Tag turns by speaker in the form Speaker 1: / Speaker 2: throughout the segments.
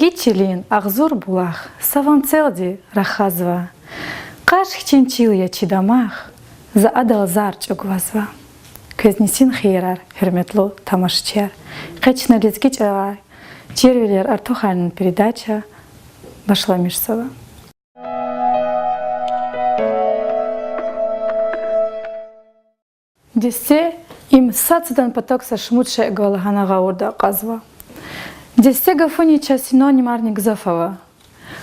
Speaker 1: Лезгичилин Ахзур булах, Саванцелди Рахазва, Каш хчинчил я чидамах, за адал зарч угвазва. Көзнесин хейрар, херметлу тамашчар. Качна лезгичава, червелер артухарн передача Башламишсова. Десте им сацдан поток со шмутше голагана гаурда казва. Десте гафунича синоним арник зафава.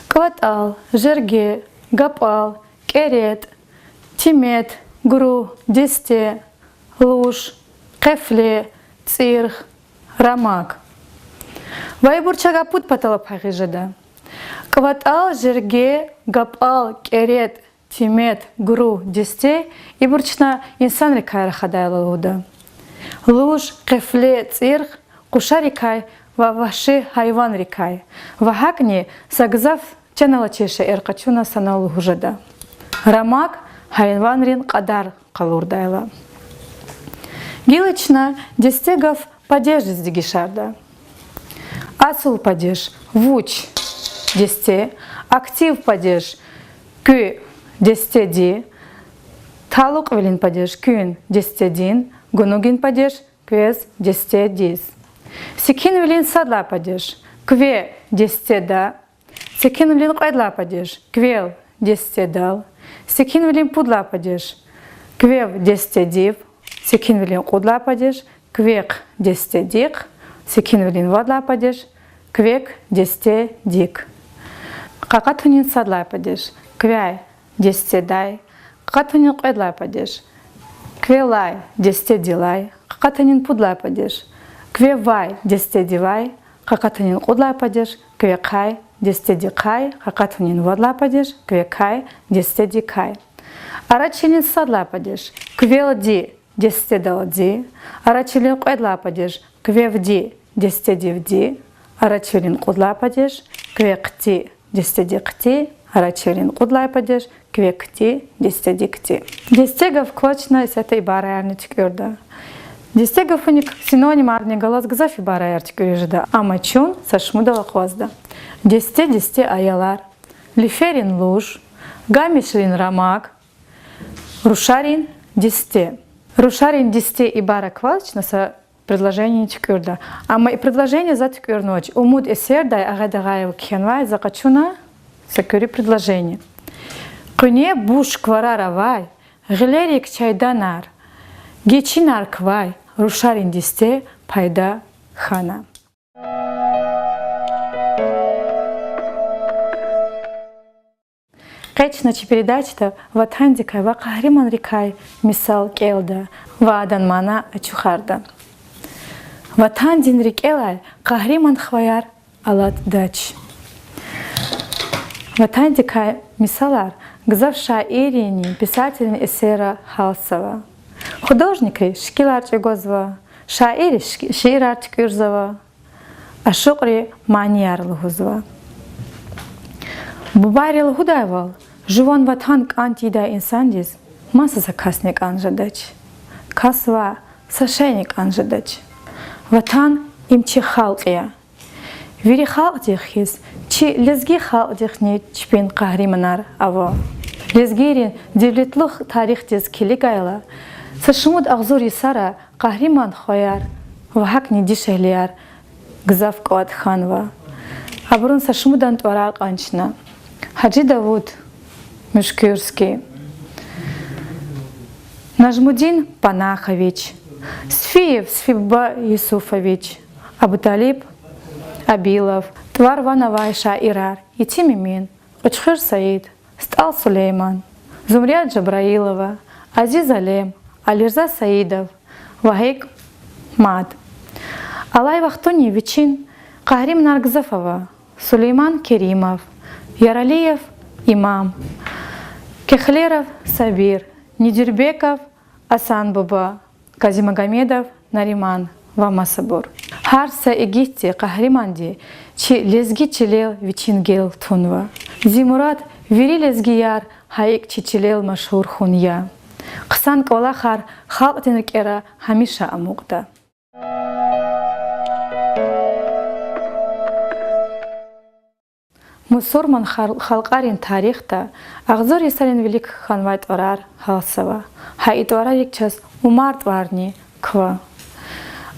Speaker 1: Кватал, жерге, гапал, керет, тимет, гуру, десте, луж, кефле, цирх, рамак. Вайбурчага пут паталап хагижада. Кватал, жерге, гапал, керет, тимет, гуру, десте и бурчна инсан рекай рахадайла луда. Луж, кефле, цирх, куша рекай, ваваши хайван рекай. Вахакни сагзав чанала чеше эркачуна санал хужада. Рамак хайван рин кадар калурдайла. Гилычна дестегав падеж дигишарда. Асул падеж вуч десте, актив падеж кü десте ди, талук велин падеж күн десте дин, гунугин падеж квез десте диз. Секин велин садла падеж кве десте да, секин велин қайдла падеж квел десте дал, секин велин пудла падеж квев десте див, секин велин қудла падеж квек десте дик, секин велин вадла падеж квек десте дик. Какатунин садла падеж квяй десте дай, какатунин қайдла падеж квелай десте дилай, какатунин пудла падеж квевай десте дивай, какатунин қудла падеж квекай десте дикай, какатунин вадла падеж квекай десте дикай. Арачилин садла падеж квелди десте далди, арачилин қайдла падеж квевди десте дивди, арачилин қудла падеж квекти десте дикти, арачилин қудла падеж квекти десте дикти. Дестегов клочна с этой барайарничек юрда. Дестегов уник синоним арни голос гзафи барайарчик юрижда. Амачун сашмудала хвазда. Десте аялар. Лиферин луж. Гамишлин рамак. Рушарин десте. Рушарин десте и бара клочна со предложение чекюрда. А мои предложения за чекюрночь. Умуд эсердай агадагаев кхенвай закачуна сакюри предложение. Куне буш квараравай, гилерик чайданар, гечинар квай, рушарин десте пайда хана. Кайчначи передача ватандикай ва кахриман рикай мисал келда ва аданмана ачухарда. Ватандин рикелай кахриман хваяр алат дач. Ватандикай мисалар гзав шаирини, писательный эсера Халсова. Художники Шкилар Чегозова, шаири Ширар Чкюрзова, а шукри Маньяр Лугузова. Бубари Лугудайвал, живон ватан антида инсандис, маса закасник анжадач. Касва сашейник анжадач. Ватан имчи халкия. Вири халдихис, чи лезги халдихни чпин кахриманар аво. Лезгирин девлетлух тарих дез килигайла. Сашмуд ахзури сара кахриман хояр. Вахакни дишехлияр гзав квад ханва. Абрун сашмудан тварак анчна. Хаджи Давуд Мишкюрский. Нажмудин Панахович. Сфиев Сфиба Юсуфович. Абуталиб Абилов, Твар Вановай Шаирар, Итимимин, Учхыр Саид, Стал Сулейман, Зумряд Джабраилова, Азиз Алем, Алирза Саидов, Вахик Мад, Алай Вахтуни Вичин, Кахрим Наргзафова, Сулейман Керимов, Яралиев Имам, Кехлеров Сабир, Нидюрбеков Асан Буба, Казимагомедов Нариман, Вамасабур. Харса эгитти кахриманди, чи лезги чилел вичингел тунва. Зимурат вири лезги яр, хайк чи чилел машхур хунья. Қсан квалахар халqtin рикера хамиша амуqda. Мусурман халқарин тарихта ағзор есарин велик ханвай тварар халсава. Хай твара якчас Умар тварни ква.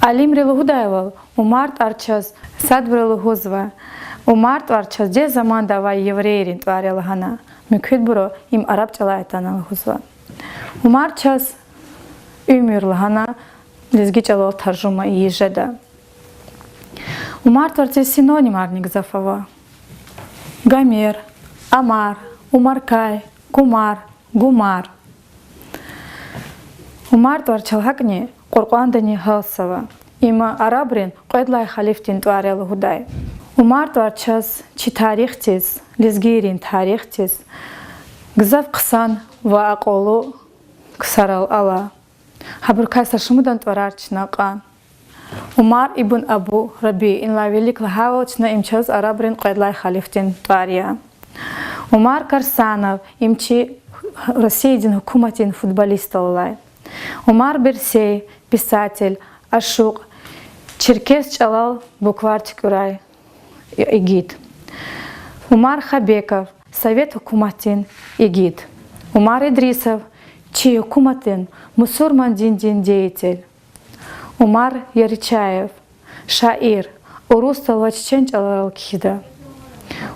Speaker 1: Алим релугудаевал Умар тварчас садбрелу гузва. Умар тварчас де заман давай еврейрин тварил гана. Мекхид буро им араб чалайтанал гузва. Умар час умер лгана лезги чалал таржума и ежеда. Умар тварчас синоним арник зафава. Гомер, Амар, Умаркай, Кумар, Гумар. Умар тварчал хакни Қурқандани халсава. Има арабрин қойдлай халифтин тварел гудай. Умар тварчас чи тарихтиз, лезгирин тарихтиз. Гзав қсан ва ақолу ксарал ала. Хабуркай сашмудан тварарчна қан. Умар ибн Абу Раби ин ла велик лахавалчна имчас арабрин қойдлай халифтин твария. Умар Карсанов имчи Россиядин хукуматин футболисталлай. Умар Берсей писатель, ашук, черкес чалал буквартик урай игид. Умар Хабеков совет хукуматин игид. Умар Идрисов чи хукуматин мусурман дин деятель. Умар Яричаев, шаир, урус талва чечен чалал кида.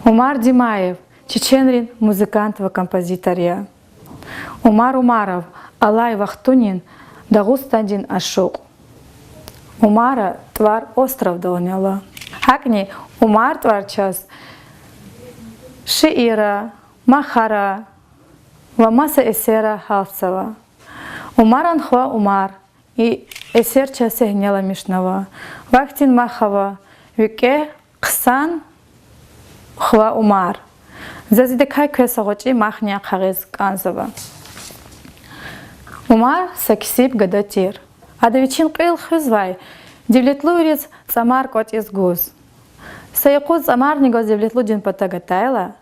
Speaker 1: Умар Димаев, чеченрин музыкант ва композитория. Умар Умаров, Алай Вахтунин, Дагустандин ашук. Умара твар остров долняла. Хакни Умар тварчас шиира, махара, вамаса эсера халцава. Умаран хва Умар и эсер часе гняла мишнава. Вахтин махава, вике қсан хва Умар. Зазидекай квесагочи махня қағез канзава. Умар саксип гадатир. Адавичин қил хызвай. Девлетлурец цамар кот из гуз. Саякуз цамар негоз девлетлудин патагатайла.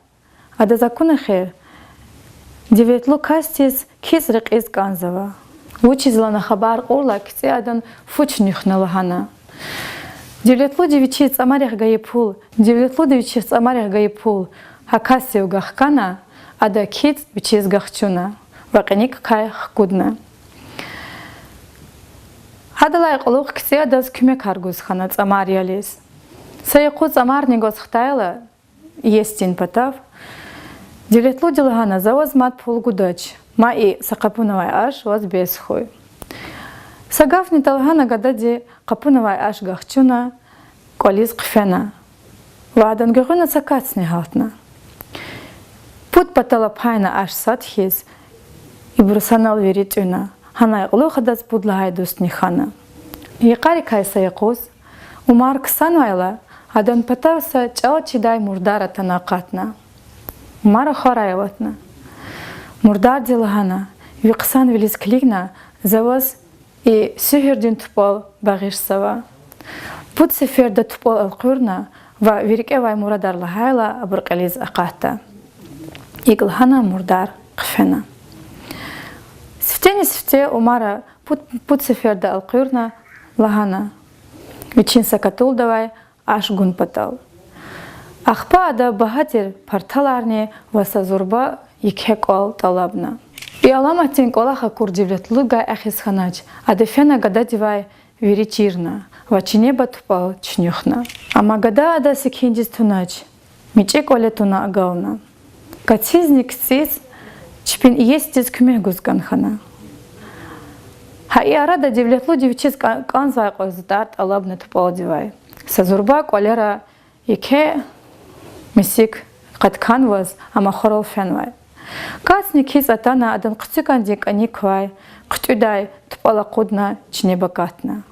Speaker 1: Ада закуна хер. Девлетлу кастис кизрик из канзава. Учизла на хабар урла кси адан фучнюхнала хана. Девлетлу девичи цамарих гаепул. Девлетлу девичи цамарих гаепул. Хакасив гахкана, ада киц бичиз гахчуна. Вақиник кайх гудна. Хадалай қулуқ кси адаз кюме каргуз хана цамариалис. Саяқу цамар негоз хтайла естин патав. Девлетлу дилгана завоз мат полгудач. Ма и сақапунавай аш воз бесхуй. Сагафни талгана гадади қапунавай аш гахчуна колиз қфена. Вадан гахуна сакацни халтна. Пут патала пайна аш садхиз и брусанал веритюна. Ханай улухадаз будлагай дустни хана. Якари кайса якуз. Умар ксанвайла адан патавса чал чидай мурдара танакатна. Умара хорайватна. Мурдар дилгана. Виксан велис клигна завоз и сюхердин тупол багишсава. Пут сеферда тупол алқурна ва вирикевай мурадар лахайла абуркализ аката. Иглхана мурдар қфена. Сифте Умара пут сеферда алқурна лахана. Вичин сакатул давай аш гун патал. Ахпа ада бахатир парталарни васазурба икхекол талабна. И аламатин колаха курдивлетлуга ахисханач. Адефена гада дивай виричирна. Вачине батупал чнюхна. Ама гада ада сикхиндис тунач. Миче колетуна агална. Кацизник сиз чпин естиз кюме гузганхана. Хай арада девлетлу девичиз канзай қоздарт алабна тупал дивай. Сазурба колера ике мисик қаткан ваз ама хорол фенвай. Касни киз атана адан қцикандик аниквай қтюдай тупала қудна чнебакатна.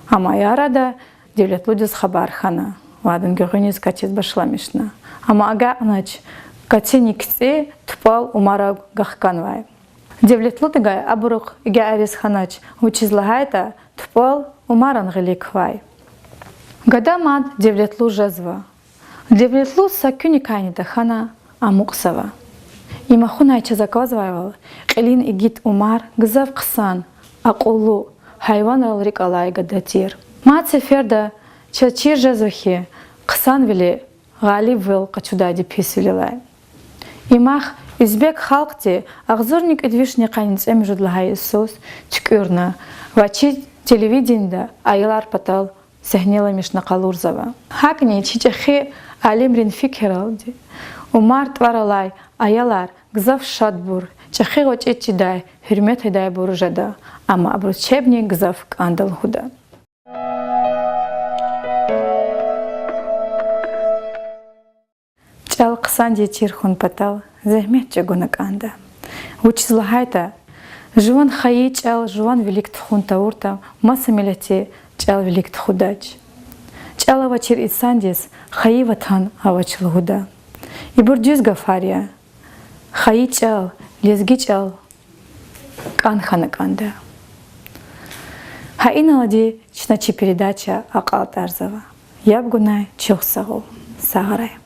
Speaker 1: Ама ярада девлетлу диз хабархана. Вадан гюгуниз катиз башламишна. Ама ага анач катиникси тупал Умара гахканвай. Девлетлу дигай абурук ига арис ханач учизлагайта тупал Умаран гиликвай. Гадамад девлетлу жазва. Девлетлу сакюникайнита хана амуксава. Има хунайча заказвайвал қилин игит Умар гзав қсан ақулу хайван ралрик алай гадатир. Мат сеферда чачир жазвахи қсан вили غالب вел качудади писулилай. Имах Үзбек халкти агзорник эдвишни канец эмжудлахай сос чкюрна вачи телевиденда айлар патал сехнела мишна калурзава. Хакни чичахи алимрин фикералди. Умар тваралай аялар гзав шадбур чахи гочечидай хурмет хидай буржада ама абручебни гзав кандал худа. Чал ксанди чирхун патал зехмет чагунак анда. Учизлахайта жуан хаи чал жуан великт хунта урта маса милати чал великт худач. Чала вачир исандис хаи ватан авачл худа. И бурдюз гафария хаи чал лезги чал канханак анда. Хаиналади чначи передача Акал Тарзова. Ябгунай чухсагу сагарай.